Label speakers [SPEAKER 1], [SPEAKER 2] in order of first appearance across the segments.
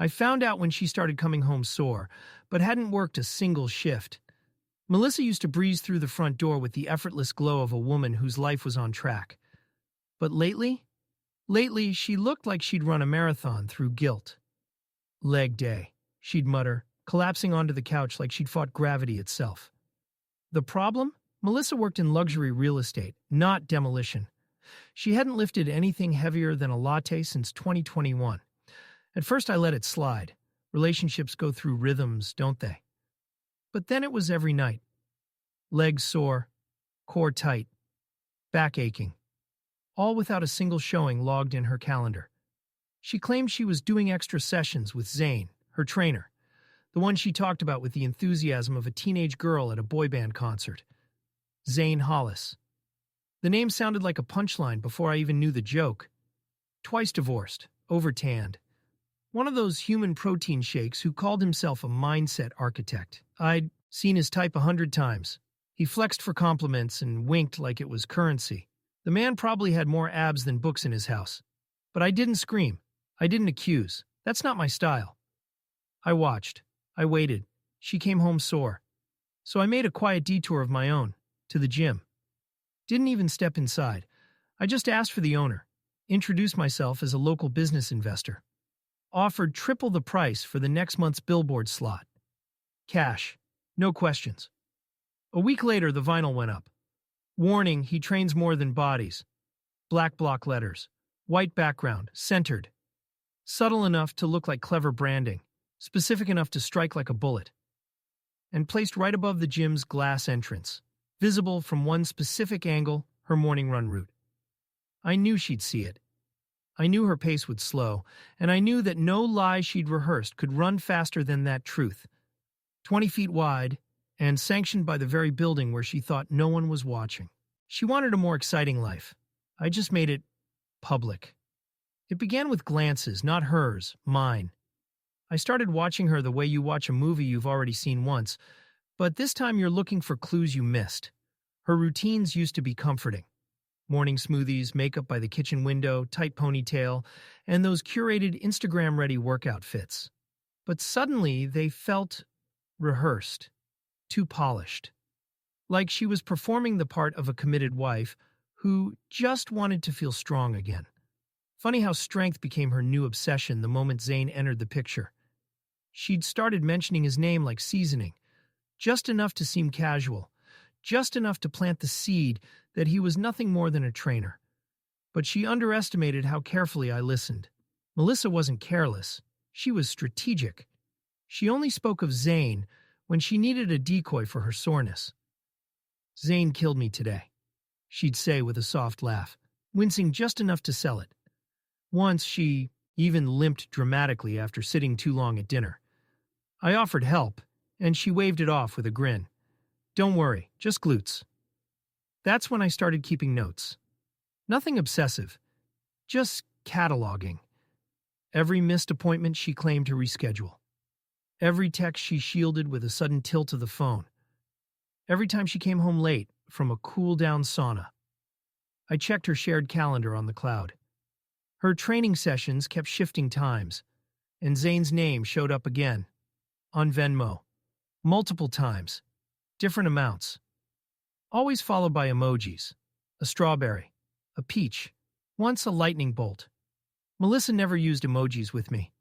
[SPEAKER 1] I found out when she started coming home sore, but hadn't worked a single shift. Melissa used to breeze through the front door with the effortless glow of a woman whose life was on track. But lately, she looked like she'd run a marathon through guilt. Leg day, she'd mutter, collapsing onto the couch like she'd fought gravity itself. The problem? Melissa worked in luxury real estate, not demolition. She hadn't lifted anything heavier than a latte since 2021. At first I let it slide. Relationships go through rhythms, don't they? But then it was every night. Legs sore, core tight, back aching. All without a single showing logged in her calendar. She claimed she was doing extra sessions with Zane, her trainer, the one she talked about with the enthusiasm of a teenage girl at a boy band concert. Zane Hollis. The name sounded like a punchline before I even knew the joke. Twice divorced, over-tanned. One of those human protein shakes who called himself a mindset architect. I'd seen his type 100 times. He flexed for compliments and winked like it was currency. The man probably had more abs than books in his house. But I didn't scream. I didn't accuse. That's not my style. I watched. I waited. She came home sore. So I made a quiet detour of my own, to the gym. Didn't even step inside. I just asked for the owner, introduced myself as a local business investor. Offered triple the price for the next month's Billboard slot. Cash. No questions. A week later, the vinyl went up. Warning, he trains more than bodies. Black block letters. White background. Centered. Subtle enough to look like clever branding. Specific enough to strike like a bullet. And placed right above the gym's glass entrance. Visible from one specific angle, her morning run route. I knew she'd see it. I knew her pace would slow, and I knew that no lie she'd rehearsed could run faster than that truth. 20 feet wide, and sanctioned by the very building where she thought no one was watching. She wanted a more exciting life. I just made it public. It began with glances, not hers, mine. I started watching her the way you watch a movie you've already seen once, but this time you're looking for clues you missed. Her routines used to be comforting. Morning smoothies, makeup by the kitchen window, tight ponytail, and those curated Instagram-ready workout fits. But suddenly they felt rehearsed, too polished. Like she was performing the part of a committed wife who just wanted to feel strong again. Funny how strength became her new obsession the moment Zane entered the picture. She'd started mentioning his name like seasoning, just enough to seem casual, just enough to plant the seed that he was nothing more than a trainer. But she underestimated how carefully I listened. Melissa wasn't careless. She was strategic. She only spoke of Zane when she needed a decoy for her soreness. Zane killed me today, she'd say with a soft laugh, wincing just enough to sell it. Once she even limped dramatically after sitting too long at dinner. I offered help, and she waved it off with a grin. Don't worry, just glutes. That's when I started keeping notes. Nothing obsessive, just cataloging. Every missed appointment she claimed to reschedule. Every text she shielded with a sudden tilt of the phone. Every time she came home late from a cool-down sauna. I checked her shared calendar on the cloud. Her training sessions kept shifting times, and Zane's name showed up again. On Venmo. Multiple times. Different amounts. Always followed by emojis. A strawberry. A peach. Once a lightning bolt. Melissa never used emojis with me.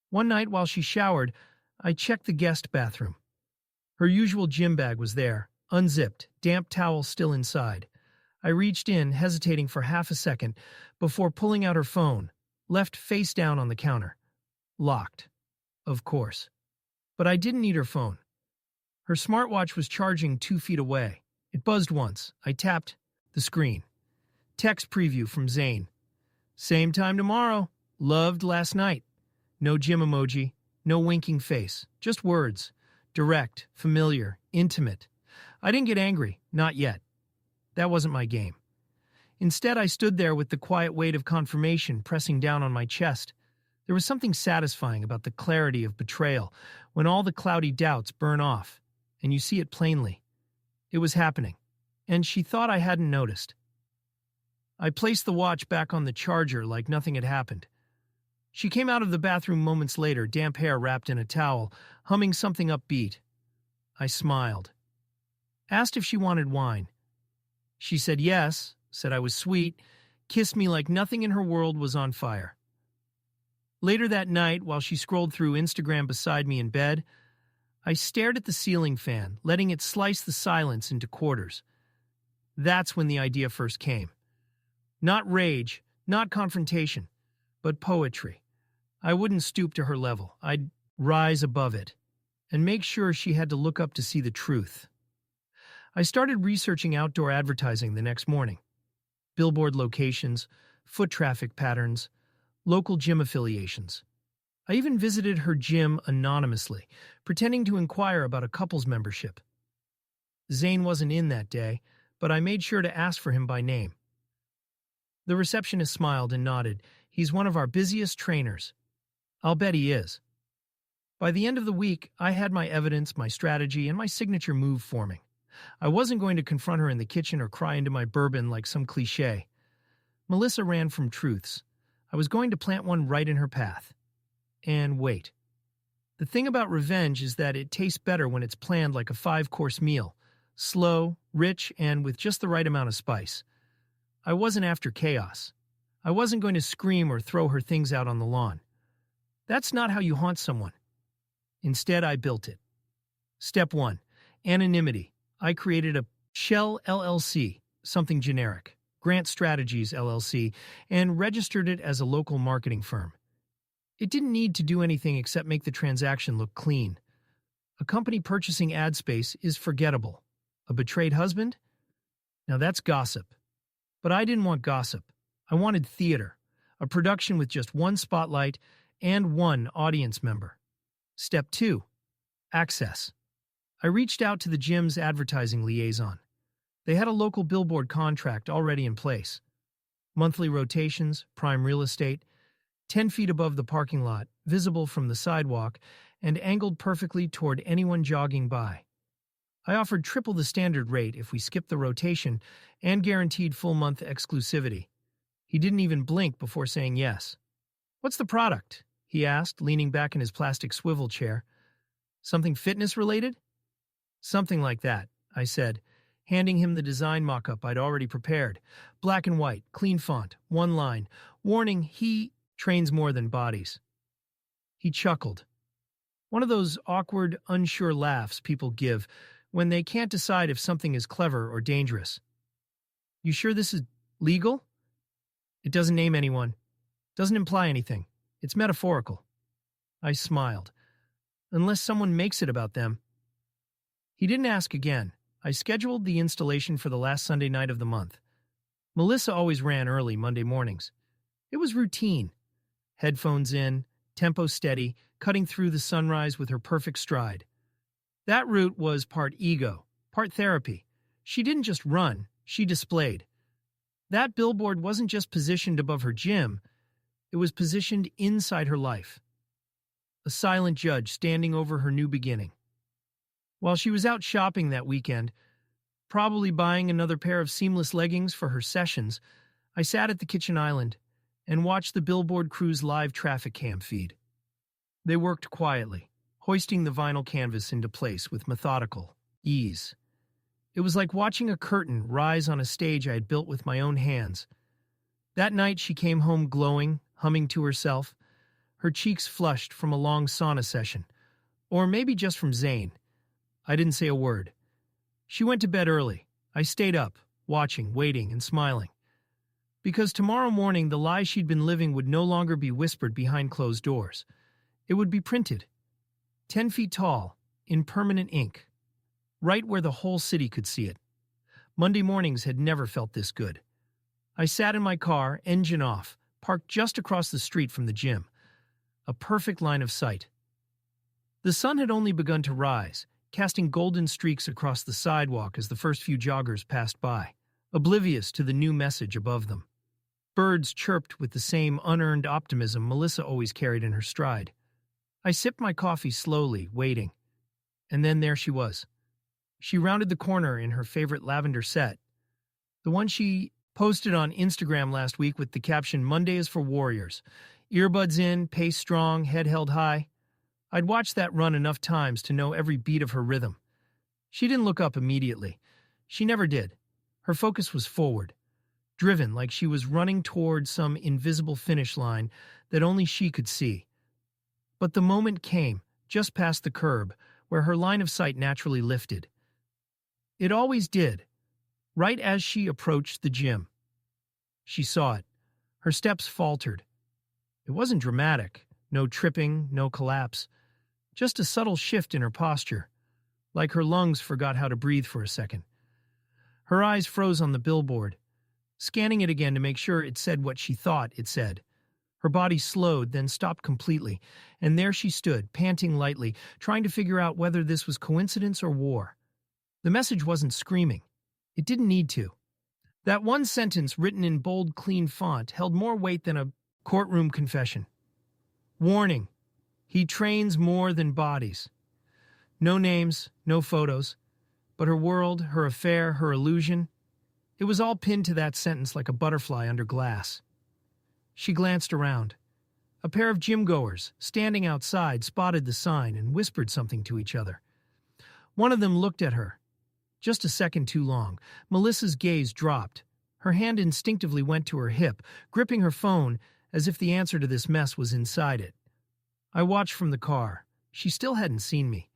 [SPEAKER 1] One night while she showered, I checked the guest bathroom. Her usual gym bag was there, unzipped, damp towel still inside. I reached in, hesitating for half a second, before pulling out her phone, left face down on the counter. Locked. Of course. But I didn't need her phone. Her smartwatch was charging 2 feet away. It buzzed once. I tapped the screen. Text preview from Zane. Same time tomorrow. Loved last night. No gym emoji. No winking face. Just words. Direct, familiar, intimate. I didn't get angry. Not yet. That wasn't my game. Instead, I stood there with the quiet weight of confirmation pressing down on my chest. There was something satisfying about the clarity of betrayal when all the cloudy doubts burn off, and you see it plainly. It was happening, and she thought I hadn't noticed. I placed the watch back on the charger like nothing had happened. She came out of the bathroom moments later, damp hair wrapped in a towel, humming something upbeat. I smiled. Asked if she wanted wine. She said yes, said I was sweet, kissed me like nothing in her world was on fire. Later that night, while she scrolled through Instagram beside me in bed, I stared at the ceiling fan, letting it slice the silence into quarters. That's when the idea first came. Not rage, not confrontation, but poetry. I wouldn't stoop to her level. I'd rise above it and make sure she had to look up to see the truth. I started researching outdoor advertising the next morning. Billboard locations, foot traffic patterns, local gym affiliations. I even visited her gym anonymously, pretending to inquire about a couple's membership. Zane wasn't in that day, but I made sure to ask for him by name. The receptionist smiled and nodded. He's one of our busiest trainers. I'll bet he is. By the end of the week, I had my evidence, my strategy, and my signature move forming. I wasn't going to confront her in the kitchen or cry into my bourbon like some cliché. Melissa ran from truths. I was going to plant one right in her path. And wait. The thing about revenge is that it tastes better when it's planned like a 5-course meal. Slow, rich, and with just the right amount of spice. I wasn't after chaos. I wasn't going to scream or throw her things out on the lawn. That's not how you haunt someone. Instead, I built it. Step 1. Anonymity. I created a Shell LLC, something generic, Grant Strategies LLC, and registered it as a local marketing firm. It didn't need to do anything except make the transaction look clean. A company purchasing ad space is forgettable. A betrayed husband? Now that's gossip. But I didn't want gossip. I wanted theater, a production with just one spotlight and one audience member. Step 2. Access. I reached out to the gym's advertising liaison. They had a local Billboard contract already in place. Monthly rotations, prime real estate, 10 feet above the parking lot, visible from the sidewalk, and angled perfectly toward anyone jogging by. I offered triple the standard rate if we skipped the rotation and guaranteed full-month exclusivity. He didn't even blink before saying yes. "What's the product?" he asked, leaning back in his plastic swivel chair. "Something fitness-related?" "Something like that," I said, handing him the design mock-up I'd already prepared. Black and white, clean font, one line. Warning, he trains more than bodies. He chuckled. One of those awkward, unsure laughs people give when they can't decide if something is clever or dangerous. "You sure this is legal?" "It doesn't name anyone. Doesn't imply anything. It's metaphorical." I smiled. "Unless someone makes it about them." He didn't ask again. I scheduled the installation for the last Sunday night of the month. Melissa always ran early Monday mornings. It was routine. Headphones in, tempo steady, cutting through the sunrise with her perfect stride. That route was part ego, part therapy. She didn't just run, she displayed. That billboard wasn't just positioned above her gym, it was positioned inside her life. A silent judge standing over her new beginning. While she was out shopping that weekend, probably buying another pair of seamless leggings for her sessions, I sat at the kitchen island and watched the Billboard crew's live traffic cam feed. They worked quietly, hoisting the vinyl canvas into place with methodical ease. It was like watching a curtain rise on a stage I had built with my own hands. That night she came home glowing, humming to herself, her cheeks flushed from a long sauna session, or maybe just from Zane. I didn't say a word. She went to bed early. I stayed up, watching, waiting, and smiling. Because tomorrow morning the lie she'd been living would no longer be whispered behind closed doors. It would be printed, 10 feet tall, in permanent ink, right where the whole city could see it. Monday mornings had never felt this good. I sat in my car, engine off, parked just across the street from the gym. A perfect line of sight. The sun had only begun to rise, casting golden streaks across the sidewalk as the first few joggers passed by, oblivious to the new message above them. Birds chirped with the same unearned optimism Melissa always carried in her stride. I sipped my coffee slowly, waiting. And then there she was. She rounded the corner in her favorite lavender set, the one she posted on Instagram last week with the caption, "Monday is for warriors." Earbuds in, pace strong, head held high. I'd watched that run enough times to know every beat of her rhythm. She didn't look up immediately. She never did. Her focus was forward, driven like she was running toward some invisible finish line that only she could see. But the moment came, just past the curb, where her line of sight naturally lifted. It always did, right as she approached the gym. She saw it. Her steps faltered. It wasn't dramatic, no tripping, no collapse, just a subtle shift in her posture, like her lungs forgot how to breathe for a second. Her eyes froze on the billboard, scanning it again to make sure it said what she thought it said. Her body slowed, then stopped completely, and there she stood, panting lightly, trying to figure out whether this was coincidence or war. The message wasn't screaming. It didn't need to. That one sentence, written in bold, clean font, held more weight than a courtroom confession. Warning: he trains more than bodies. No names, no photos, but her world, her affair, her illusion, it was all pinned to that sentence like a butterfly under glass. She glanced around. A pair of gym-goers, standing outside, spotted the sign and whispered something to each other. One of them looked at her. Just a second too long. Melissa's gaze dropped. Her hand instinctively went to her hip, gripping her phone as if the answer to this mess was inside it. I watched from the car. She still hadn't seen me.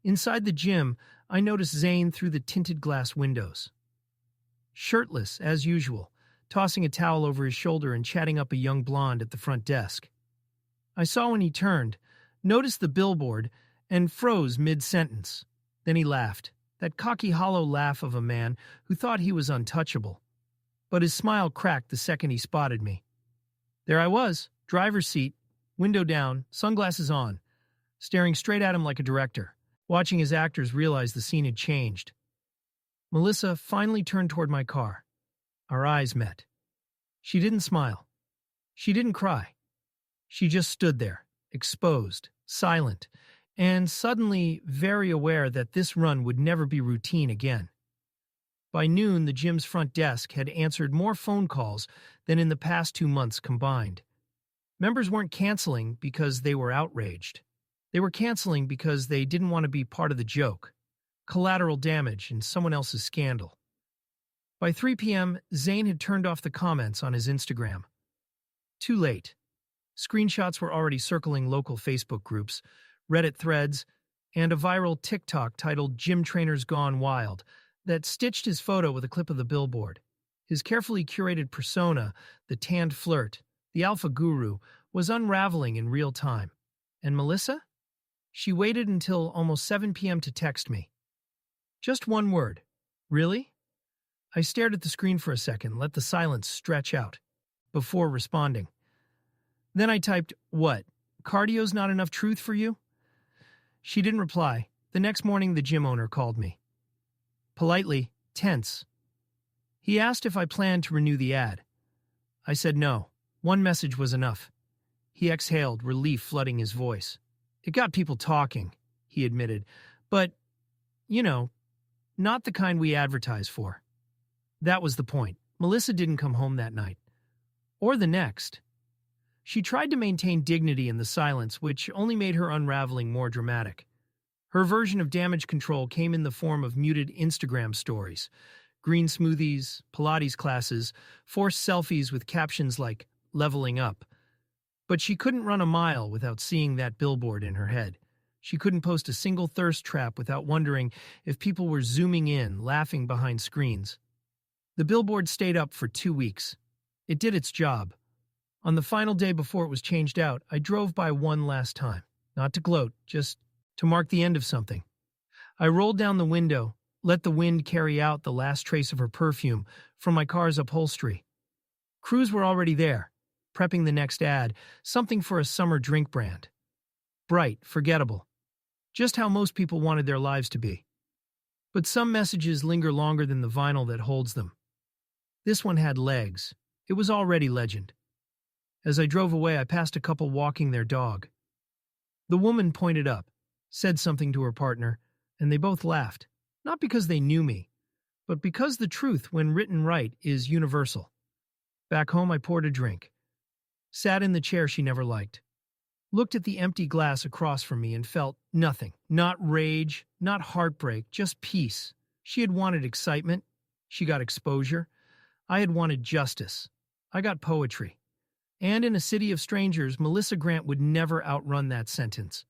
[SPEAKER 1] Inside the gym, I noticed Zane through the tinted glass windows. Shirtless, as usual, tossing a towel over his shoulder and chatting up a young blonde at the front desk. I saw when he turned, noticed the billboard, and froze mid-sentence. Then he laughed, that cocky, hollow laugh of a man who thought he was untouchable. But his smile cracked the second he spotted me. There I was, driver's seat, window down, sunglasses on, staring straight at him like a director, watching his actors realize the scene had changed. Melissa finally turned toward my car. Our eyes met. She didn't smile. She didn't cry. She just stood there, exposed, silent, and suddenly very aware that this run would never be routine again. By noon, the gym's front desk had answered more phone calls than in the past 2 months combined. Members weren't canceling because they were outraged. They were canceling because they didn't want to be part of the joke, collateral damage in someone else's scandal. By 3 p.m., Zane had turned off the comments on his Instagram. Too late. Screenshots were already circling local Facebook groups, Reddit threads, and a viral TikTok titled "Gym Trainers Gone Wild" that stitched his photo with a clip of the billboard. His carefully curated persona, the tanned flirt, the alpha guru, was unraveling in real time. And Melissa? She waited until almost 7 p.m. to text me. Just one word. Really? I stared at the screen for a second, let the silence stretch out, before responding. Then I typed, "What? Cardio's not enough truth for you?" She didn't reply. The next morning, the gym owner called me. Politely, tense. He asked if I planned to renew the ad. I said no. One message was enough. He exhaled, relief flooding his voice. It got people talking, he admitted, but, not the kind we advertise for. That was the point. Melissa didn't come home that night. Or the next. She tried to maintain dignity in the silence, which only made her unraveling more dramatic. Her version of damage control came in the form of muted Instagram stories, green smoothies, Pilates classes, forced selfies with captions like, "leveling up." But she couldn't run a mile without seeing that billboard in her head. She couldn't post a single thirst trap without wondering if people were zooming in, laughing behind screens. The billboard stayed up for 2 weeks. It did its job. On the final day before it was changed out, I drove by one last time. Not to gloat, just to mark the end of something. I rolled down the window, let the wind carry out the last trace of her perfume from my car's upholstery. Crews were already there, prepping the next ad, something for a summer drink brand. Bright, forgettable. Just how most people wanted their lives to be. But some messages linger longer than the vinyl that holds them. This one had legs. It was already legend. As I drove away, I passed a couple walking their dog. The woman pointed up, said something to her partner, and they both laughed, not because they knew me, but because the truth, when written right, is universal. Back home, I poured a drink. sat in the chair she never liked, looked at the empty glass across from me and felt nothing. Not rage, not heartbreak, just peace. She had wanted excitement. She got exposure. I had wanted justice. I got poetry. And in a city of strangers, Melissa Grant would never outrun that sentence.